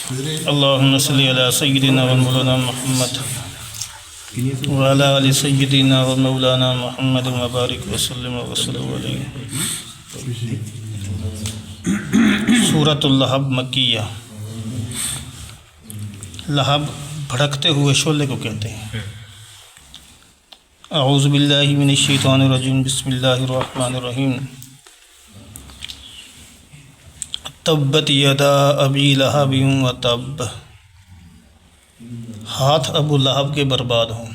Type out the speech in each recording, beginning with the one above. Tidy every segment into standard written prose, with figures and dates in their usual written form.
اللهم صل على سيدنا ومولانا محمد وعلى آل سيدنا ومولانا محمد وبارك وسلم علیہ۔ سورۃ اللہب مکیہ۔ لہب بھڑکتے ہوئے شعلے کو کہتے ہیں۔ اعوذ باللہ من الشیطان الرجیم، بسم اللہ الرحمن الرحیم۔ تبت یدا ابی لہب وتب، ہاتھ ابو لہب کے برباد ہوں،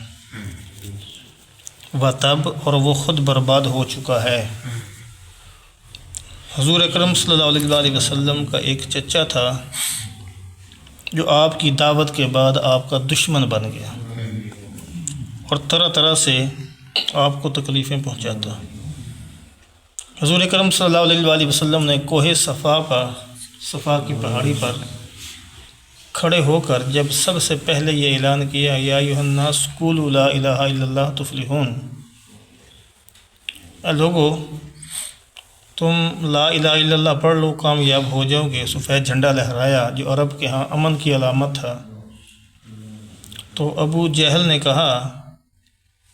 وتب، اور وہ خود برباد ہو چکا ہے۔ حضور اکرم صلی اللہ علیہ وآلہ وسلم کا ایک چچا تھا جو آپ کی دعوت کے بعد آپ کا دشمن بن گیا اور طرح طرح سے آپ کو تکلیفیں پہنچاتا۔ حضور اکرم صلی اللہ علیہ وآلہ وسلم نے کوہ صفا کی پہاڑی پر کھڑے ہو کر جب سب سے پہلے یہ اعلان کیا، یا ایھا الناس قولوا لا الہ الا اللہ تفلحون، اے لوگو تم لا الہ الا اللہ پڑھ لو کامیاب ہو جاؤ گے۔ سفید جھنڈا لہرایا جو عرب کے ہاں امن کی علامت تھا۔ تو ابو جہل نے کہا،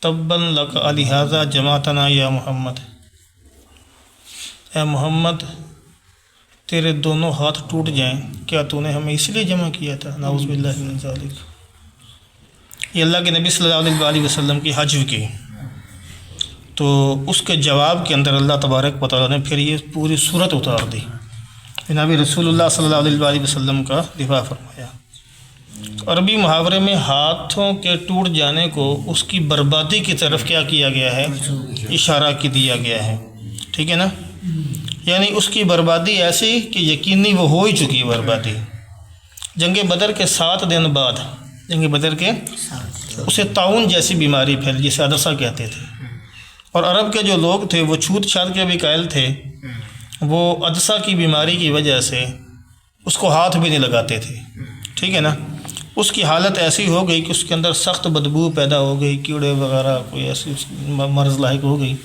تباً لک لہذا جمعتنا یا محمد، اے محمد تیرے دونوں ہاتھ ٹوٹ جائیں، کیا تو نے ہمیں اس لیے جمع کیا تھا؟ نعوذ باللہ من ذالک۔ یہ اللہ کے نبی صلی اللہ علیہ وآلہ وسلم کی حجو کی، تو اس کے جواب کے اندر اللہ تبارک و تعالیٰ نے پھر یہ پوری صورت اتار دی، جناب رسول اللہ صلی اللہ علیہ وآلہ وسلم کا دفاع فرمایا۔ عربی محاورے میں ہاتھوں کے ٹوٹ جانے کو اس کی بربادی کی طرف کیا کیا گیا ہے؟ اشارہ کی دیا گیا ہے، ٹھیک ہے نا؟ یعنی اس کی بربادی ایسی کہ یقینی وہ ہو ہی چکی بربادی۔ جنگ بدر کے 7 دن بعد، جنگ بدر کے، اسے طاعون جیسی بیماری پھیلی جسے عدسہ کہتے تھے، اور عرب کے جو لوگ تھے وہ چھوت چھات کے بھی قائل تھے، وہ عدسہ کی بیماری کی وجہ سے اس کو ہاتھ بھی نہیں لگاتے تھے، ٹھیک ہے نا؟ اس کی حالت ایسی ہو گئی کہ اس کے اندر سخت بدبو پیدا ہو گئی، کیڑے وغیرہ کوئی ایسی مرض لاحق ہو گئی،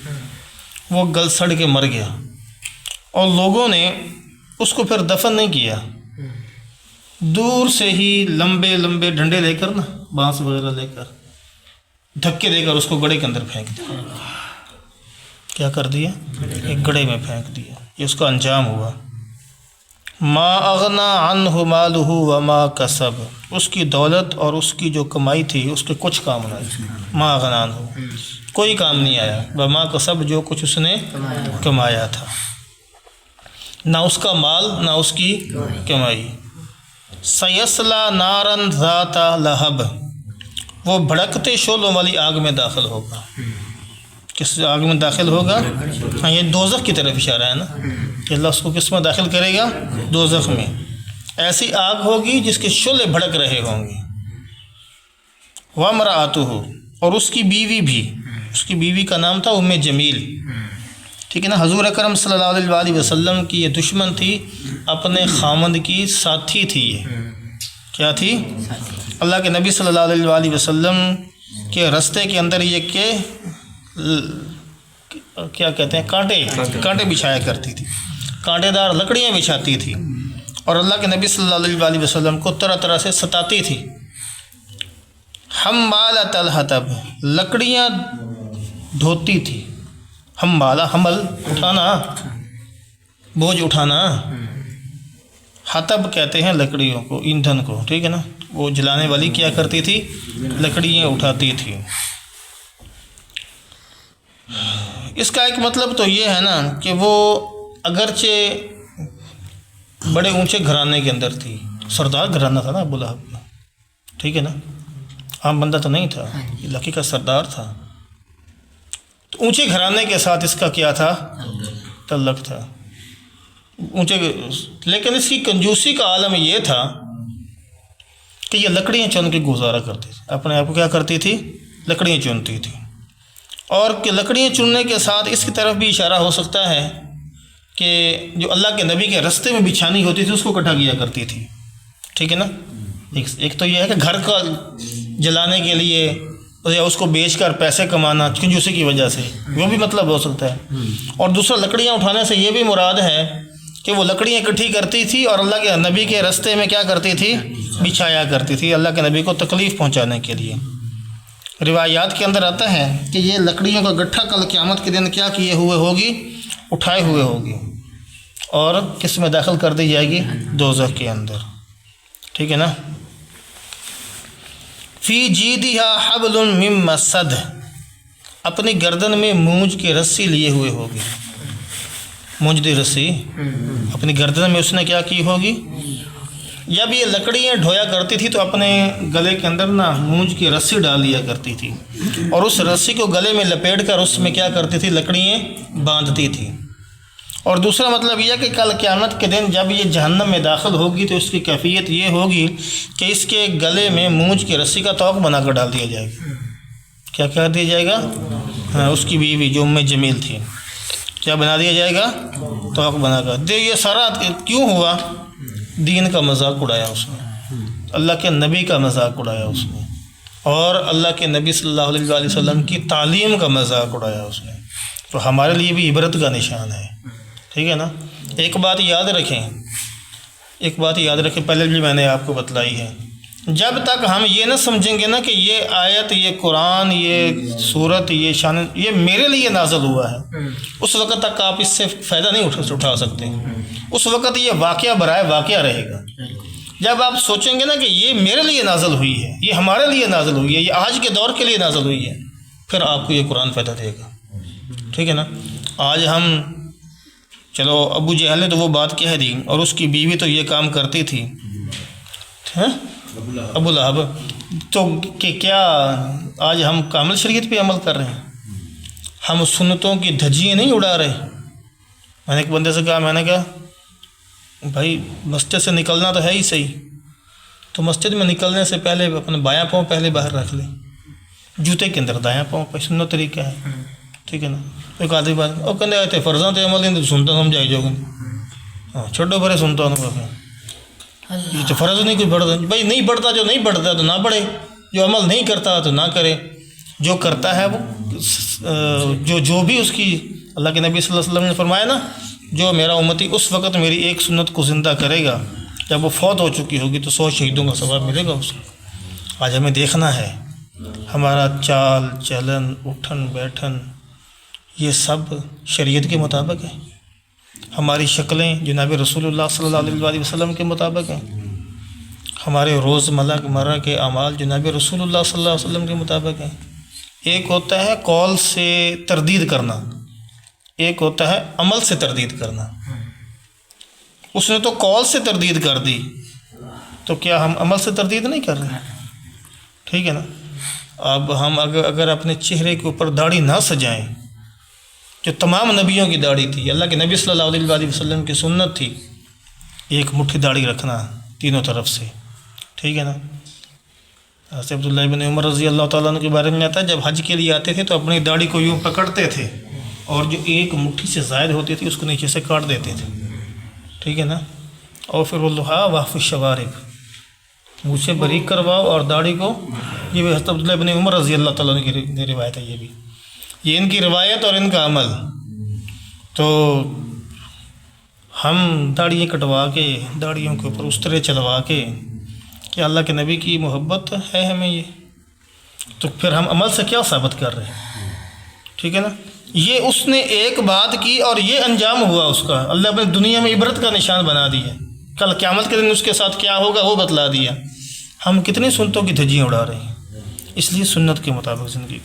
وہ گل سڑ کے مر گیا، اور لوگوں نے اس کو پھر دفن نہیں کیا، دور سے ہی لمبے لمبے ڈنڈے لے کر نا، بانس وغیرہ لے کر دھکے دے کر اس کو گڑھے کے اندر پھینک دیا۔ کیا کر دیا؟ ایک گڑھے میں پھینک دیا۔ یہ اس کا انجام ہوا۔ ما اغنا عنہ مالہ وما کسب، اس کی دولت اور اس کی جو کمائی تھی اس کے کچھ کام نہ آئی۔ ما اغنا عنہ، کوئی کام نہیں آیا۔ وما کسب، جو کچھ اس نے کمایا تھا، نہ اس کا مال نہ اس کی کمائی۔ سیصلی نارا ذات لہب، وہ بھڑکتے شعلوں والی آگ میں داخل ہوگا۔ کس آگ میں داخل ہوگا؟ ہاں، یہ دوزخ کی طرف اشارہ ہے نا، کہ اللہ اس کو کس میں داخل کرے گا؟ دوزخ میں۔ ایسی آگ ہوگی جس کے شعلے بھڑک رہے ہوں گے۔ وامرأتہ، اور اس کی بیوی بھی، اس کی بیوی کا نام تھا ام جمیل، ٹھیک ہے نا؟ حضور اکرم صلی اللہ علیہ وآلہ وسلم کی یہ دشمن تھی، اپنے خامند کی ساتھی تھی۔ یہ کیا تھی؟ اللہ کے نبی صلی اللہ علیہ وآلہ وسلم کے رستے کے اندر یہ کہ کیا کہتے ہیں، کانٹے بچھایا کرتی تھی، کانٹے دار لکڑیاں بچھاتی تھی، اور اللہ کے نبی صلی اللہ علیہ وآلہ وسلم کو طرح طرح سے ستاتی تھی۔ حمالۃ الحطب، لکڑیاں ڈھوتی تھی۔ حمالہ، حمل، اٹھانا، بوجھ اٹھانا۔ حطب کہتے ہیں لکڑیوں کو، ایندھن کو، ٹھیک ہے نا؟ وہ جلانے والی کیا کرتی تھی؟ لکڑیاں اٹھاتی تھی۔ اس کا ایک مطلب تو یہ ہے نا کہ وہ اگرچہ بڑے اونچے گھرانے کے اندر تھی، سردار گھرانہ تھا نا ابو لہب کا، ٹھیک ہے نا؟ عام بندہ تو نہیں تھا، علاقے کا سردار تھا، تو اونچے گھرانے کے ساتھ اس کا کیا تھا؟ تعلق تھا اونچے، لیکن اس کی کنجوسی کا عالم یہ تھا کہ یہ لکڑیاں چن کے گزارا کرتی تھی، اپنے آپ کو کیا کرتی تھی؟ لکڑیاں چنتی تھی۔ اور کہ لکڑیاں چننے کے ساتھ اس کی طرف بھی اشارہ ہو سکتا ہے کہ جو اللہ کے نبی کے رستے میں بچھانی ہوتی تھی اس کو اکٹھا کیا کرتی تھی، ٹھیک ہے نا؟ ایک تو یہ ہے کہ گھر کا جلانے کے لیے یا اس کو بیچ کر پیسے کمانا کنجوسی کی وجہ سے، وہ بھی مطلب ہو سکتا ہے، اور دوسرا لکڑیاں اٹھانے سے یہ بھی مراد ہے کہ وہ لکڑیاں اکٹھی کرتی تھی اور اللہ کے نبی کے رستے میں کیا کرتی تھی؟ بچھایا کرتی تھی، اللہ کے نبی کو تکلیف پہنچانے کے لیے۔ روایات کے اندر آتا ہے کہ یہ لکڑیوں کا گٹھا کل قیامت کے دن کیا کیے ہوئے ہوگی؟ اٹھائے ہوئے ہوگی، اور کس میں داخل کر دی جائے گی؟ دوزخ کے اندر، ٹھیک ہے نا۔ فی جیدہا حبل من مسد، اپنی گردن میں مونج کی رسی لیے ہوئے ہوگی، مونجدی رسی اپنی گردن میں اس نے کیا کی ہوگی؟ جب یہ لکڑیاں ڈھویا کرتی تھی تو اپنے گلے کے اندر نا مونج کی رسی ڈال لیا کرتی تھی، اور اس رسی کو گلے میں لپیٹ کر اس میں کیا کرتی تھی؟ لکڑیاں باندھتی تھی۔ اور دوسرا مطلب یہ کہ کل قیامت کے دن جب یہ جہنم میں داخل ہوگی تو اس کی کیفیت یہ ہوگی کہ اس کے گلے میں مونج کی رسی کا توق بنا کر ڈال دیا جائے گا۔ کیا کر دیا جائے گا؟ ہاں، اس کی بیوی جو ام جمیل تھی، کیا بنا دیا جائے گا؟ توق بنا کر دے۔ یہ سارا کیوں ہوا؟ دین کا مذاق اڑایا اس نے، اللہ کے نبی کا مذاق اڑایا اس نے، اور اللہ کے نبی صلی اللہ علیہ وآلہ وسلم کی تعلیم کا مذاق اڑایا اس نے۔ تو ہمارے لیے بھی عبرت کا نشان ہے، ٹھیک ہے نا۔ ایک بات یاد رکھیں، پہلے بھی میں نے آپ کو بتلائی ہے، جب تک ہم یہ نہ سمجھیں گے نا کہ یہ آیت، یہ قرآن، یہ صورت، یہ شان، یہ میرے لیے نازل ہوا ہے، اس وقت تک آپ اس سے فائدہ نہیں اٹھا سکتے۔ اس وقت یہ واقعہ برائے واقعہ رہے گا۔ جب آپ سوچیں گے نا کہ یہ میرے لیے نازل ہوئی ہے، یہ ہمارے لیے نازل ہوئی ہے، یہ آج کے دور کے لیے نازل ہوئی ہے، پھر آپ کو یہ قرآن فائدہ دے گا، ٹھیک ہے نا۔ آج ہم چلو ابو جہل نے تو وہ بات کہہ دی، اور اس کی بیوی تو یہ کام کرتی تھی، ابو لہب، تو کہ کیا آج ہم کامل شریعت پہ عمل کر رہے ہیں؟ ہم سنتوں کی دھجیاں نہیں اڑا رہے۔ میں نے ایک بندے سے کہا، میں نے کہا بھائی مسجد سے نکلنا تو ہے ہی صحیح، تو مسجد میں نکلنے سے پہلے اپنا بایاں پاؤں پہلے باہر رکھ لیں، جوتے کے اندر دایاں پاؤں پہ، سنت طریقہ ہے، ٹھیک ہے نا۔ ایک آدھی بات اور کہنے آئے تھے فرضاں تے عمل نہیں تو سنتا سمجھائی جو گے، ہاں چھوٹو بھرے سنتا ہوں، یہ تو فرض نہیں کوئی پڑھتا بھائی، نہیں پڑھتا، جو نہیں پڑھتا تو نہ پڑھے، جو عمل نہیں کرتا تو نہ کرے، جو کرتا ہے وہ جو بھی اس کی، اللہ کے نبی صلی اللہ علیہ وسلم نے فرمایا نا، جو میرا امتی اس وقت میری ایک سنت کو زندہ کرے گا، جب وہ فوت ہو چکی ہوگی تو 100 شہیدوں کا ثواب ملے گا اس کو۔ آج ہمیں دیکھنا ہے ہمارا چال چلن، اٹھن بیٹھن، یہ سب شریعت کے مطابق ہے، ہماری شکلیں جناب رسول اللہ صلی اللہ علیہ وسلم کے مطابق ہیں، ہمارے روز مرہ کے اعمال جناب رسول اللہ صلی اللہ علیہ وسلم کے مطابق ہیں۔ ایک ہوتا ہے قول سے تردید کرنا، ایک ہوتا ہے عمل سے تردید کرنا۔ اس نے تو قول سے تردید کر دی، تو کیا ہم عمل سے تردید نہیں کر رہے؟ ٹھیک ہے نا۔ اب ہم اگر اپنے چہرے کے اوپر داڑھی نہ سجائیں، جو تمام نبیوں کی داڑھی تھی، اللہ کے نبی صلی اللہ علیہ وسلم کی سنت تھی، ایک مٹھی داڑھی رکھنا تینوں طرف سے، ٹھیک ہے نا۔ حضرت عبداللہ بن عمر رضی اللہ تعالیٰ عنہ کے بارے میں آتا ہے، جب حج کے لیے آتے تھے تو اپنی داڑھی کو یوں پکڑتے تھے، اور جو ایک مٹھی سے زائد ہوتی تھی اس کو نیچے سے کاٹ دیتے تھے، ٹھیک ہے نا۔ اور پھر اللحیٰ واحف الشوارب، منھ سے باریک کرواؤ اور داڑھی کو، یہ بھی حضرت عبداللہ بن عمر رضی اللہ تعالیٰ عنہ کی روایت ہے، یہ ان کی روایت اور ان کا عمل۔ تو ہم داڑھیاں کٹوا کے، داڑھیوں کے اوپر استرے چلوا کے، کیا اللہ کے نبی کی محبت ہے ہمیں یہ؟ تو پھر ہم عمل سے کیا ثابت کر رہے ہیں؟ ٹھیک ہے نا۔ یہ اس نے ایک بات کی اور یہ انجام ہوا اس کا، اللہ نے دنیا میں عبرت کا نشان بنا دیا، کل قیامت کے دن اس کے ساتھ کیا ہوگا وہ بتلا دیا۔ ہم کتنی سنتوں کی دھجیاں اڑا رہے ہیں، اس لیے سنت کے مطابق زندگی